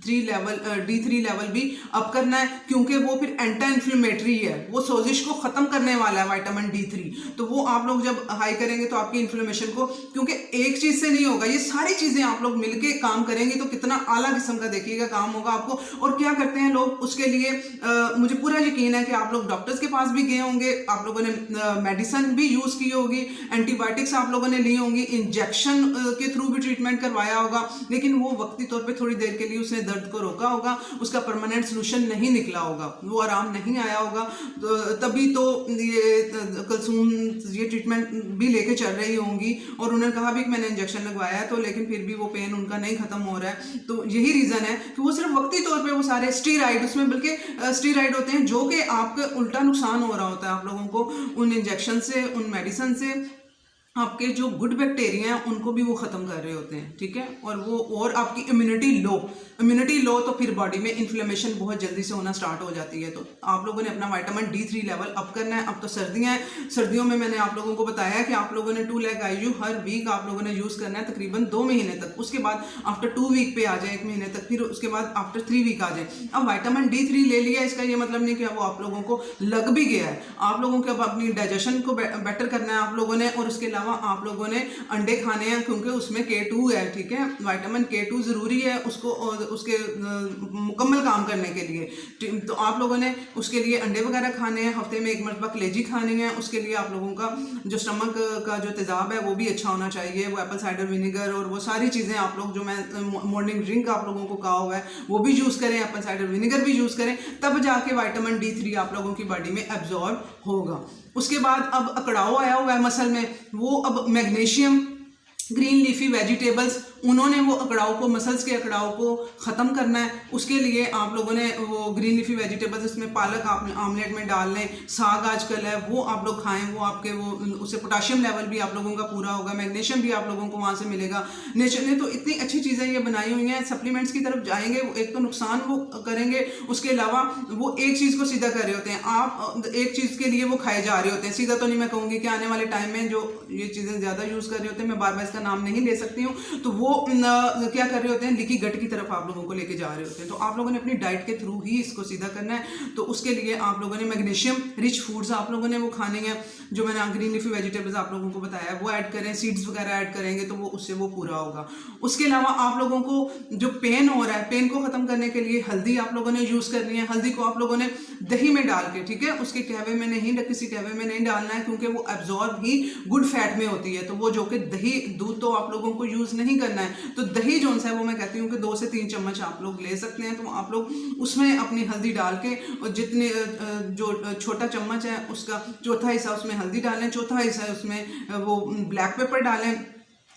D3 level भी up करना है, क्योंकि वो फिर एंटी इन्फ्लेमेटरी है, वो सोजिश को ख़त्म करने वाला है विटामिन D3। तो वो आप लोग जब हाई करेंगे तो आपकी इन्फ्लेमेशन को, क्योंकि एक चीज़ से नहीं होगा, ये सारी चीज़ें आप लोग मिलके काम करेंगे तो कितना आला किस्म का देखिएगा काम होगा आपको। और क्या करते हैं लोग उसके लिए, मुझे पूरा यकीन है कि आप लोग डॉक्टर्स के पास भी गए होंगे, आप लोगों ने मेडिसिन भी यूज़ की होगी, एंटीबायोटिक्स आप लोगों ने ली होंगी, इंजेक्शन के थ्रू भी ट्रीटमेंट करवाया होगा, लेकिन वो वक्ती तौर पे थोड़ी देर के लिए उसने दर्द को रोका होगा, उसका परमानेंट सोल्यूशन नहीं निकला होगा, वो आराम नहीं आया होगा। तभी तो ये कुलसूम ये ट्रीटमेंट भी लेके चल रही होंगी, और उन्होंने कहा भी कि मैंने इंजेक्शन लगवाया है, तो लेकिन फिर भी वो पेन उनका नहीं ख़त्म हो रहा है। तो यही रीज़न है कि वो सिर्फ वक्ती तौर पे वो सारे स्टीराइड, उसमें बल्कि स्टीराइड होते हैं जो कि आपका उल्टा नुकसान हो रहा होता है आप लोगों को उन इंजेक्शन से, उन मेडिसिन से। आपके जो गुड बैक्टीरिया हैं उनको भी वो ख़त्म कर रहे होते हैं, ठीक है। और आपकी इम्यूनिटी लो तो फिर बॉडी में इन्फ्लेमेशन बहुत जल्दी से होना स्टार्ट हो जाती है। तो आप लोगों ने अपना विटामिन D3 लेवल अप करना है। अब तो सर्दियाँ हैं, सर्दियों में मैंने आप लोगों को बताया कि आप लोगों ने 2 लेग IU हर वीक आप लोगों ने यूज़ करना है तकरीबन 2 महीने तक। उसके बाद आफ्टर 2 वीक पे आ जाए, 1 महीने तक, फिर उसके बाद आफ्टर 3 वीक आ जाए। अब विटामिन D3 ले लिया, इसका ये मतलब नहीं कि वो आप लोगों को लग भी गया है। आप लोगों को अब अपनी डाइजेशन को बेटर करना है आप लोगों ने, और उसके अलावा आप लोगों ने अंडे खाने हैं, क्योंकि उसमें K2 है, ठीक है। विटामिन K2 ज़रूरी है उसको, उसके मुकम्मल काम करने के लिए। तो आप लोगों ने उसके लिए अंडे वगैरह खाने हैं, हफ्ते में 1 मरतबा कलेजी खानी है। उसके लिए आप लोगों का जो स्टमक का जो तेज़ाब है वो भी अच्छा होना चाहिए। वो एप्पल साइडर विनेगर और वो सारी चीज़ें आप लोग, जो मैं मॉर्निंग ड्रिंक आप लोगों को कहा हुआ है, वो भी यूज़ करें, एप्पल साइडर विनेगर भी यूज़ करें, तब जाके विटामिन D3 आप लोगों की बॉडी में एब्जॉर्ब होगा। उसके बाद अब अकड़ाव आया हुआ है मसल में, वो अब मैग्नीशियम, ग्रीन लीफी वेजिटेबल्स, उन्होंने वो अकड़ाव को, मसल्स के अकड़ाव को ख़त्म करना है। उसके लिए आप लोगों ने वो ग्रीन लीफी वेजिटेबल्स, इसमें पालक आप आमलेट में डाल लें, साग आजकल है वो आप लोग खाएं, वो आपके वो उससे पोटाशियम लेवल भी आप लोगों का पूरा होगा, मैग्नीशियम भी आप लोगों को वहाँ से मिलेगा। नेचर ने तो इतनी अच्छी चीज़ें ये बनाई हुई हैं। सप्लीमेंट्स की तरफ जाएंगे, एक तो नुकसान वो करेंगे, उसके अलावा वो एक चीज़ को सीधा कर रहे होते हैं, आप एक चीज़ के लिए वो खाए जा रहे होते हैं। सीधा तो नहीं मैं कहूँगी कि आने वाले टाइम में जो ये चीज़ें ज़्यादा यूज़ कर रहे होते हैं, मैं बार बार इसका नाम नहीं ले सकती हूँ, तो वो क्या कर रहे होते हैं, लीकी गट की तरफ आप लोगों को लेके जा रहे होते हैं। तो आप लोगों ने अपनी डाइट के थ्रू ही इसको सीधा करना है। तो उसके लिए आप लोगों ने मैग्नीशियम रिच फूड्स आप लोगों ने वो खाने हैं, जो मैंने ग्रीन लीफी वेजिटेबल्स आप लोगों को बताया वो ऐड करें, सीड्स वगैरह ऐड करेंगे तो वो उससे वो पूरा होगा। उसके अलावा आप लोगों को जो पेन हो रहा है, पेन को ख़त्म करने के लिए हल्दी आप लोगों ने यूज़ करनी है। हल्दी को आप लोगों ने दही में डाल के, ठीक है, उसके कहवे में नहीं, किसी कहवे में नहीं डालना है, क्योंकि वो एब्जॉर्ब ही गुड फैट में होती है। तो वो जो कि दही, दूध तो आप लोगों को यूज़ नहीं करना है। तो दही जो है वो मैं कहती हूँ कि 2 से 3 चम्मच आप लोग ले सकते हैं। तो आप लोग उसमें अपनी हल्दी डाल के, और जितने जो छोटा चम्मच है उसका चौथा हिस्सा उसमें हल्दी डालें, चौथा हिस्सा उसमें वो ब्लैक पेपर डालें,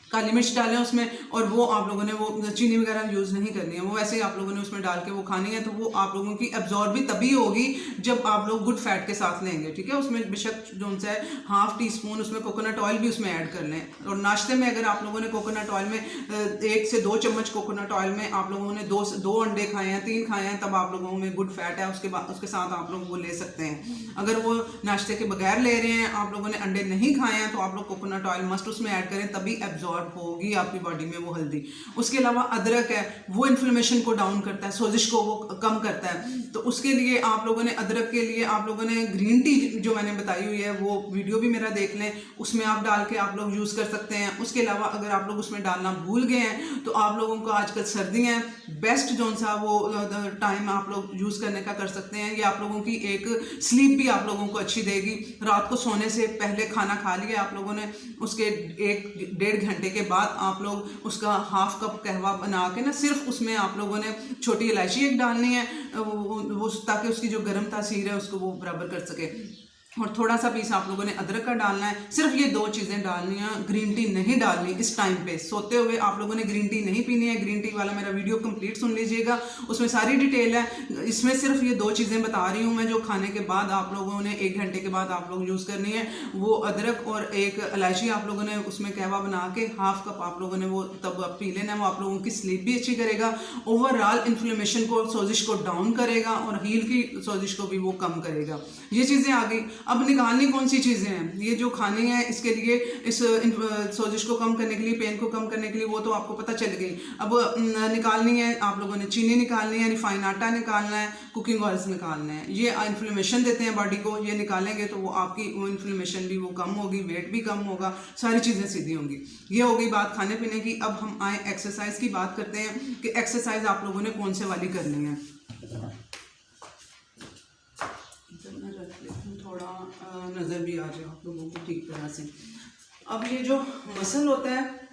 काली मिर्च डालें उसमें, और वो आप लोगों ने वो चीनी वगैरह यूज़ नहीं करनी है, वो वैसे ही आप लोगों ने उसमें डाल के वो खानी है। तो वो आप लोगों की एब्जॉर्ब भी तभी होगी जब आप लोग गुड फैट के साथ लेंगे, ठीक है। उसमें बेशक जो है ½ टीस्पून उसमें कोकोनट ऑयल भी उसमें ऐड कर लें। और नाश्ते में अगर आप लोगों ने कोकोनट ऑयल में 1 से 2 चम्मच कोकोनट ऑयल में आप लोगों ने 2 अंडे खाए हैं, 3 खाए हैं, तब आप लोगों में गुड फैट है, उसके बाद उसके साथ आप लोग वो ले सकते हैं। अगर वो नाश्ते के बगैर ले रहे हैं, आप लोगों ने अंडे नहीं खाए हैं, तो आप लोग कोकोनट ऑयल मस्ट उसमें ऐड करें, तभी एब्जॉर्ब होगी आपकी बॉडी में वो हल्दी। उसके अलावा अदरक है, वो इन्फ्लेमेशन को डाउन करता है, सोजिश को वो कम करता है। तो उसके लिए आप लोगों ने अदरक के लिए आप लोगों ने ग्रीन टी जो मैंने बताई हुई है, वो वीडियो भी मेरा देख लें, उसमें आप डाल के आप लोग यूज़ कर सकते हैं। उसके अलावा अगर आप लोग उसमें डालना भूल गए हैं, तो आप लोगों को आजकल सर्दियाँ हैं, बेस्ट जो सा वो टाइम आप लोग यूज़ करने का कर सकते हैं। ये आप लोगों की एक स्लीप भी आप लोगों को अच्छी देगी। रात को सोने से पहले खाना खा लिया आप लोगों ने, उसके 1-1.5 घंटे के बाद आप लोग उसका ½ कप कहवा बना के ना, सिर्फ उसमें आप लोगों ने छोटी इलायची एक डालनी है, वो ताकि उसकी जो गर्म तासीर है उसको वो बराबर कर सके। और थोड़ा सा पीस आप लोगों ने अदरक का डालना है। सिर्फ ये 2 चीज़ें डालनी है, ग्रीन टी नहीं डालनी इस टाइम पे। सोते हुए आप लोगों ने ग्रीन टी नहीं पीनी है। ग्रीन टी वाला मेरा वीडियो कंप्लीट सुन लीजिएगा, उसमें सारी डिटेल है। इसमें सिर्फ ये 2 चीज़ें बता रही हूँ मैं, जो खाने के बाद आप लोगों ने 1 घंटे के बाद आप लोग यूज़ करनी है। वो अदरक और एक इलायची आप लोगों ने उसमें कहवा बना के ½ कप आप लोगों ने वो तब पी लेना है। वो आप लोगों की स्लीप भी अच्छी करेगा, ओवरऑल इन्फ्लेमेशन को, सोजिश को डाउन करेगा, और हील की सोजिश को भी वो कम करेगा। ये चीज़ें आ गई। अब निकालनी कौन सी चीज़ें हैं, ये जो खानी है इसके लिए, इस सोजिश को कम करने के लिए, पेन को कम करने के लिए, वो तो आपको पता चल गई। अब निकालनी है आप लोगों ने, चीनी निकालनी है, रिफाइन आटा निकालना है, कुकिंग ऑयल्स निकालना है। ये इन्फ्लेमेशन देते हैं बॉडी को, ये निकालेंगे तो वो आपकी वो इन्फ्लेमेशन भी वो कम होगी, वेट भी कम होगा, सारी चीज़ें सीधी होंगी। ये हो गई बात खाने पीने की। अब हम आए एक्सरसाइज की बात करते हैं कि एक्सरसाइज आप लोगों ने कौन से वाली करनी है। थोड़ा नज़र भी आ जाए आप लोगों को ठीक तरह से। अब ये जो मसल होता है,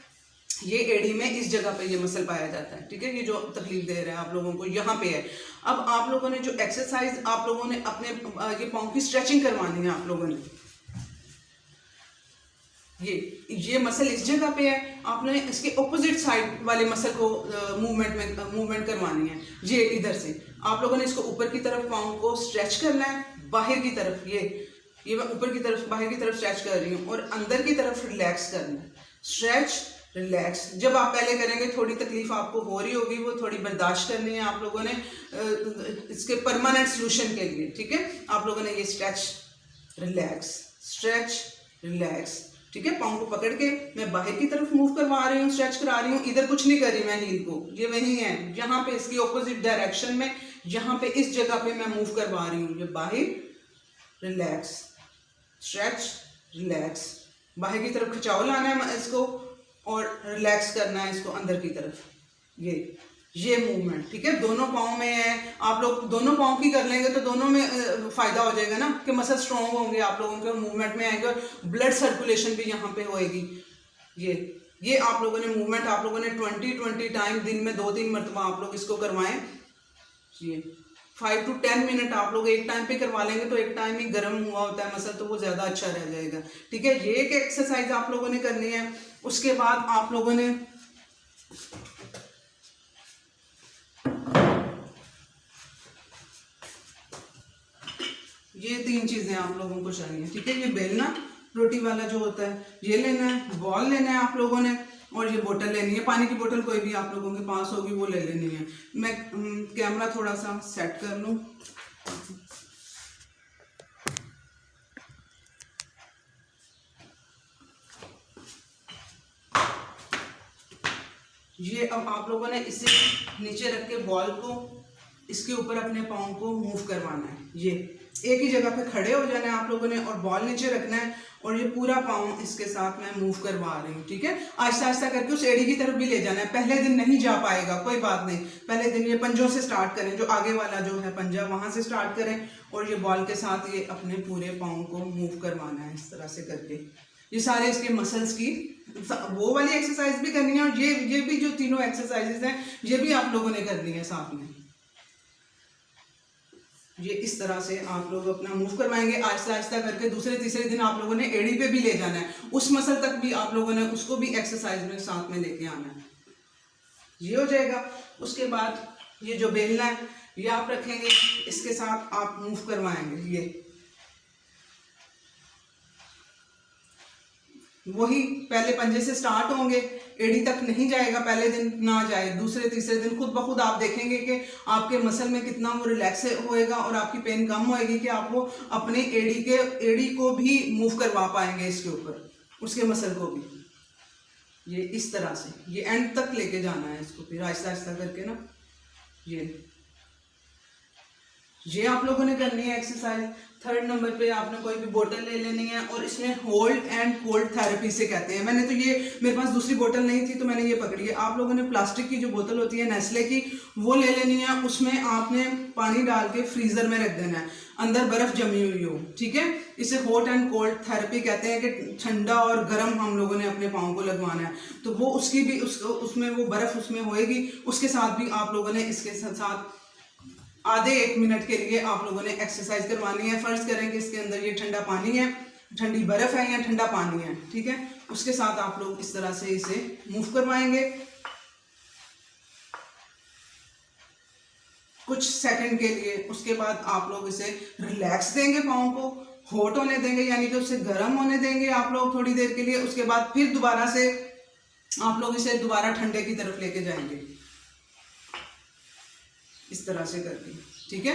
ये एड़ी में इस जगह पे ये मसल पाया जाता है, ठीक है, ये जो तकलीफ दे रहा है आप लोगों को यहाँ पे है। अब आप लोगों ने जो एक्सरसाइज आप लोगों ने अपने ये पाँव की स्ट्रेचिंग करवानी है आप लोगों ने। ये मसल इस जगह पे है, आपने इसके ऑपोजिट साइड वाले मसल को मूवमेंट करवानी है। ये इधर से आप लोगों ने इसको ऊपर की तरफ पाँव को स्ट्रेच करना है, बाहर की तरफ ये मैं ऊपर की तरफ बाहर की तरफ स्ट्रेच कर रही हूँ, और अंदर की तरफ रिलैक्स करना है, स्ट्रेच रिलैक्स। जब आप पहले करेंगे थोड़ी तकलीफ आपको हो रही होगी, वो थोड़ी बर्दाश्त करनी है आप लोगों ने इसके परमानेंट सोल्यूशन के लिए, ठीक है। आप लोगों ने ये स्ट्रेच रिलैक्स, ठीक है। पाँव को पकड़ के मैं बाहर की तरफ मूव करवा रही हूँ, स्ट्रेच करा रही हूँ, इधर कुछ नहीं कर रही मैं हील को, ये वही है यहाँ पे इसकी ऑपोजिट डायरेक्शन में, यहाँ पे इस जगह पे मैं मूव करवा रही हूँ। ये बाहर रिलैक्स, स्ट्रेच रिलैक्स, बाहर की तरफ खिंचाव लाना है इसको और रिलैक्स करना है इसको अंदर की तरफ। ये मूवमेंट, ठीक है, दोनों पाँव में है। आप लोग दोनों पाँव की कर लेंगे तो दोनों में फायदा हो जाएगा ना, कि मसल स्ट्रॉन्ग होंगे आप लोगों के, मूवमेंट में आएंगे और ब्लड सर्कुलेशन भी यहाँ पे होएगी। ये आप लोगों ने मूवमेंट आप लोगों ने 20 टाइम दिन में 2-3 मरतबा आप लोग इसको करवाएं। ये 5 to 10 मिनट आप लोग एक टाइम पे करवा लेंगे तो एक टाइम ही गर्म हुआ होता है मसल, तो वो ज़्यादा अच्छा रह जाएगा, ठीक है। ये एक एक्सरसाइज आप लोगों ने करनी है। उसके बाद आप लोगों ने ये 3 चीज़ें आप लोगों को चाहिए, ठीक है। ये बेलना रोटी वाला जो होता है ये लेना है, बॉल लेना है आप लोगों ने, और ये बोतल लेनी है, पानी की बोतल कोई भी आप लोगों के पास होगी वो ले लेनी है। मैं कैमरा थोड़ा सा सेट कर लूँ। ये अब आप लोगों ने इसे नीचे रख के बॉल को इसके ऊपर अपने पाँव को मूव करवाना है। ये एक ही जगह पे खड़े हो जाना है आप लोगों ने और बॉल नीचे रखना है, और ये पूरा पाँव इसके साथ मैं मूव करवा रही हूँ, ठीक है। आहिस्ता आहिस्ता करके उस एड़ी की तरफ भी ले जाना है। पहले दिन नहीं जा पाएगा, कोई बात नहीं, पहले दिन ये पंजों से स्टार्ट करें, जो आगे वाला जो है पंजा वहाँ से स्टार्ट करें, और ये बॉल के साथ ये अपने पूरे पाँव को मूव करवाना है इस तरह से करके। ये सारे इसके मसल्स की वो वाली एक्सरसाइज भी करनी है, और ये भी जो तीनों एक्सरसाइजेज हैं ये भी आप लोगों ने करनी है साथ में। ये इस तरह से आप लोग अपना मूव करवाएंगे आहिस्ता आहिस्ता करके। दूसरे तीसरे दिन आप लोगों ने एड़ी पे भी ले जाना है, उस मसल तक भी आप लोगों ने उसको भी एक्सरसाइज में साथ में लेके आना है। ये हो जाएगा। उसके बाद ये जो बेलना है ये आप रखेंगे, इसके साथ आप मूव करवाएंगे। ये वही पहले पंजे से स्टार्ट होंगे, एड़ी तक नहीं जाएगा, पहले दिन ना जाए, दूसरे तीसरे दिन खुद ब खुद आप देखेंगे कि आपके मसल में कितना वो रिलैक्स होएगा और आपकी पेन कम होएगी, कि आप वो अपने एड़ी को भी मूव करवा पाएंगे इसके ऊपर, उसके मसल को भी। ये इस तरह से ये एंड तक लेके जाना है इसको, फिर आहिस्ता आहिस्ता करके ना। ये आप लोगों ने करनी है एक्सरसाइज। 3rd नंबर पे आपने कोई भी बोतल ले लेनी है, और इसमें होल्ड एंड कोल्ड थेरेपी से कहते हैं। मैंने तो ये, मेरे पास दूसरी बोतल नहीं थी तो मैंने ये पकड़ी है। आप लोगों ने प्लास्टिक की जो बोतल होती है नेस्ले की, वो ले लेनी है। उसमें आपने पानी डाल के फ्रीजर में रख देना है, अंदर बर्फ जमी हुई हो, ठीक है। इसे हॉट एंड कोल्ड थेरेपी कहते हैं, कि ठंडा और गर्म हम लोगों ने अपने पाँव को लगवाना है। तो वो उसकी भी उसमें वो बर्फ उसमें होएगी, उसके साथ भी आप लोगों ने इसके साथ आधे 1 मिनट के लिए आप लोगों ने एक्सरसाइज करवानी है। फर्ज करें कि इसके अंदर ये ठंडा पानी है, ठंडी बर्फ है या ठंडा पानी है, ठीक है। उसके साथ आप लोग इस तरह से इसे मूव करवाएंगे कुछ सेकंड के लिए। उसके बाद आप लोग इसे रिलैक्स देंगे, पाँव को हॉट होने देंगे, यानी कि उसे गर्म होने देंगे आप लोग थोड़ी देर के लिए। उसके बाद फिर दोबारा से आप लोग इसे दोबारा ठंडे की तरफ लेके जाएंगे इस तरह से करके, ठीक है।